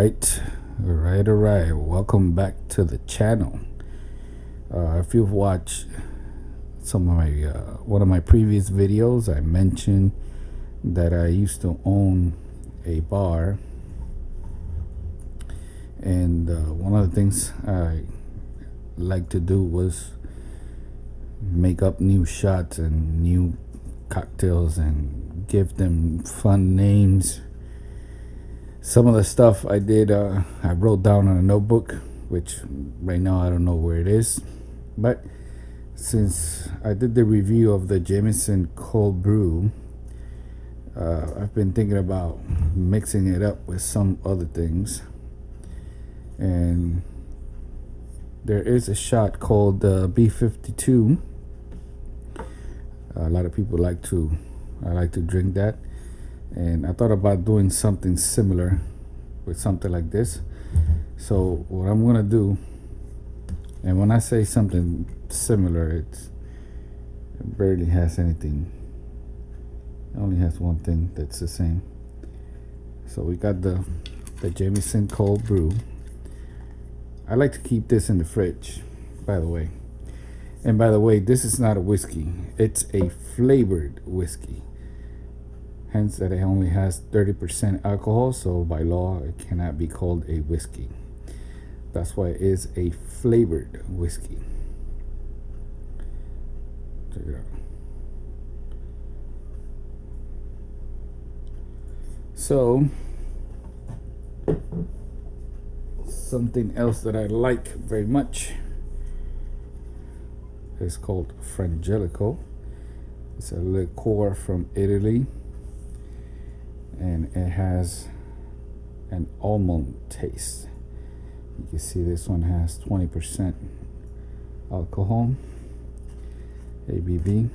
All right. Welcome back to the channel. If you've watched some of my one of my previous videos, I mentioned that I used to own a bar, and one of the things I like to do was make up new shots and new cocktails and give them fun names. Some of the stuff I did, I wrote down on a notebook, which right now I don't know where it is. But since I did the review of the Jameson cold brew, I've been thinking about mixing it up with some other things. And there is a shot called B52. A lot of people I like to drink that. And I thought about doing something similar with something like this. So what I'm gonna do, and when I say something similar, it barely has anything. It only has one thing that's the same. So we got the Jameson cold brew. I like to keep this in the fridge, by the way. And by the way, this is not a whiskey. It's a flavored whiskey. Hence that it only has 30% alcohol, so by law it cannot be called a whiskey. That's why it is a flavored whiskey. Check it out. So something else that I like very much is called Frangelico. It's a liqueur from Italy, and it has an almond taste. You can see this one has 20% alcohol, ABV.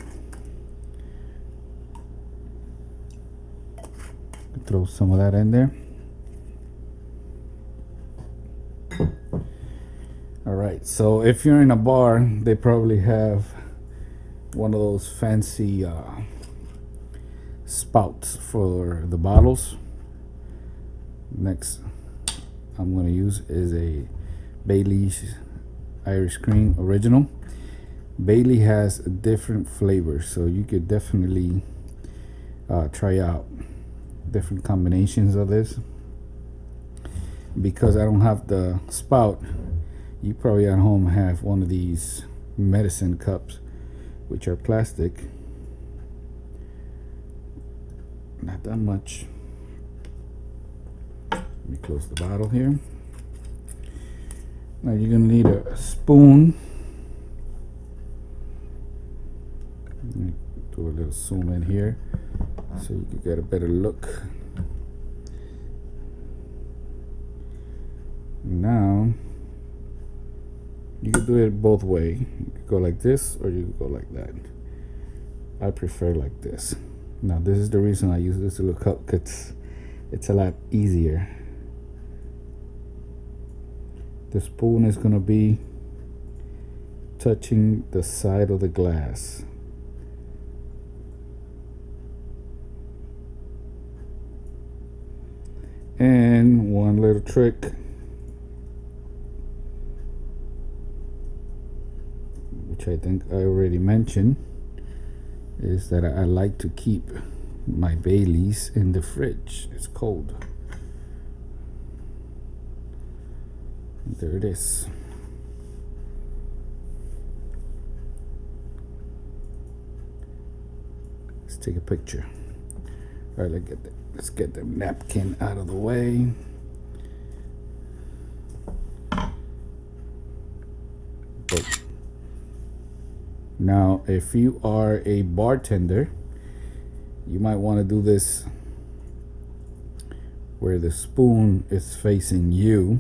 Throw some of that in there. All right, so if you're in a bar, they probably have one of those fancy spouts for the bottles. Next I'm going to use is a Bailey's Irish Cream Original. Bailey has different flavors, so you could definitely try out different combinations of this. Because I don't have the spout, you probably at home have one of these medicine cups, which are plastic. Not that much. Let me close the bottle here. Now you're gonna need a spoon. Let me do a little zoom in here so you can get a better look. Now you can do it both ways. You could go like this or you could go like that. I prefer like this. Now this is the reason I use this little cup, because it's a lot easier. The spoon is going to be touching the side of the glass. And one little trick, which I think I already mentioned, is that I like to keep my Baileys in the fridge. It's cold. There it is. Let's take a picture. All right, let's get the napkin out of the way. Now, if you are a bartender, you might want to do this where the spoon is facing you,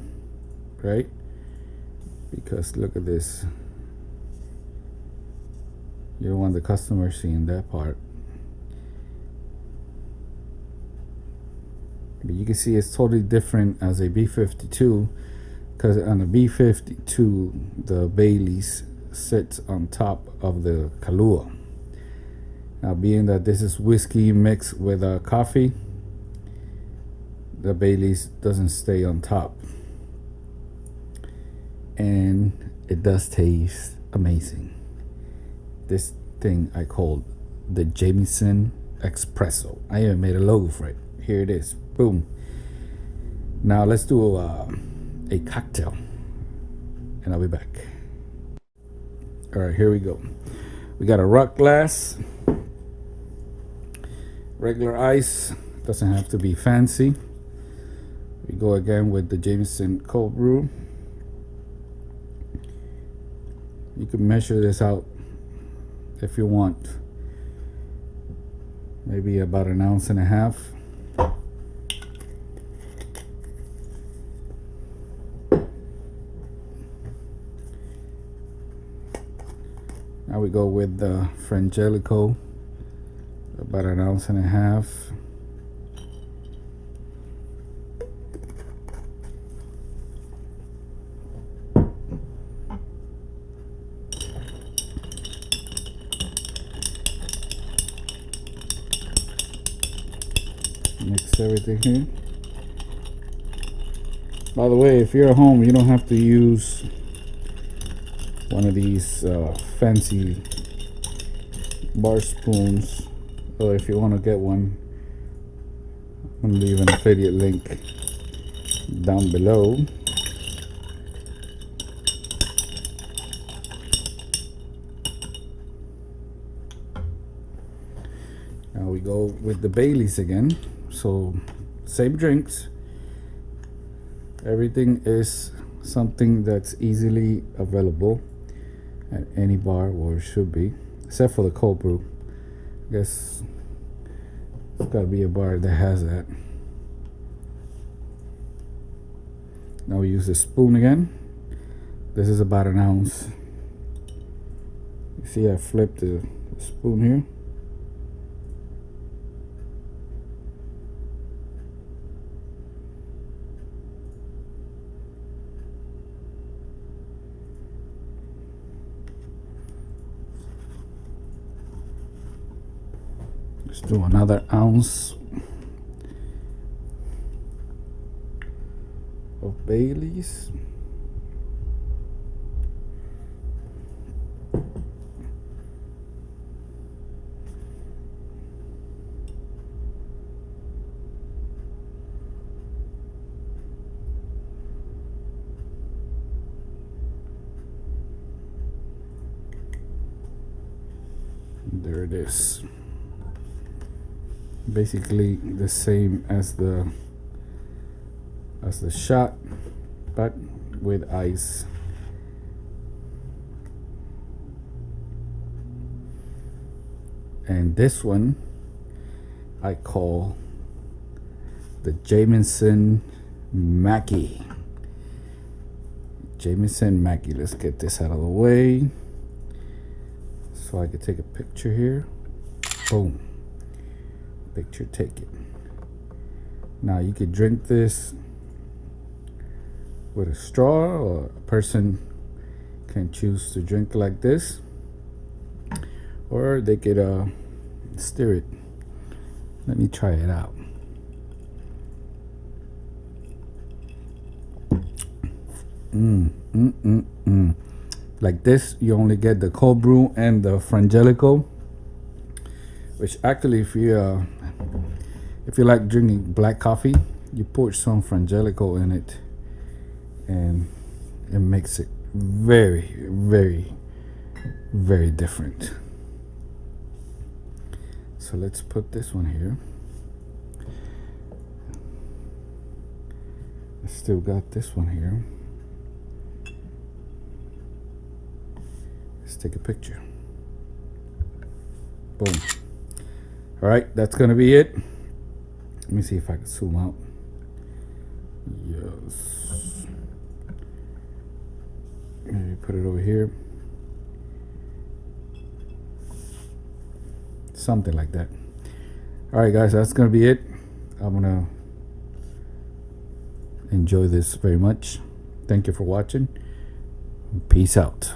right? Because look at this. You don't want the customer seeing that part. But you can see it's totally different as a B52, because on the B52, the Baileys sits on top of the Kahlua. Now, being that this is whiskey mixed with coffee, the Baileys doesn't stay on top. And it does taste amazing. This thing I call the Jameson Espresso. I even made a logo for it. Here it is. Boom. Now let's do a cocktail, and I'll be back. All right, here we go. We got a rock glass, regular ice. Doesn't have to be fancy. We go again with the Jameson cold brew. You can measure this out if you want. Maybe about 1.5 ounces. Now we go with the Frangelico, about 1.5 ounces. Mix everything here. By the way, if you're at home, you don't have to use one of these fancy bar spoons, or if you want to get one, I'm going to leave an affiliate link down below. Now we go with the Baileys again. So same drinks. Everything is something that's easily available at any bar, or should be, except for the cold brew. I guess it's got to be a bar that has that. Now we use the spoon again. This is about 1 ounce. You see I flipped the spoon here. Let's do another ounce of Baileys. There it is. Basically the same as the shot, but with ice. And this one I call the Jameson Mackie. Jameson Mackie. Let's get this out of the way so I can take a picture here. Boom. Picture taken. Now you could drink this with a straw, or a person can choose to drink like this, or they could stir it. Let me try it out. Like this, you only get the cold brew and the Frangelico, which actually, if you like drinking black coffee, you pour some Frangelico in it, and it makes it very, very, very different. So let's put this one here. I still got this one here. Let's take a picture. Boom. All right, that's gonna be it. Let me see if I can zoom out. Yes. Maybe put it over here. Something like that. All right, guys, that's gonna be it. I'm gonna enjoy this very much. Thank you for watching. Peace out.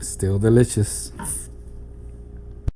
Still delicious.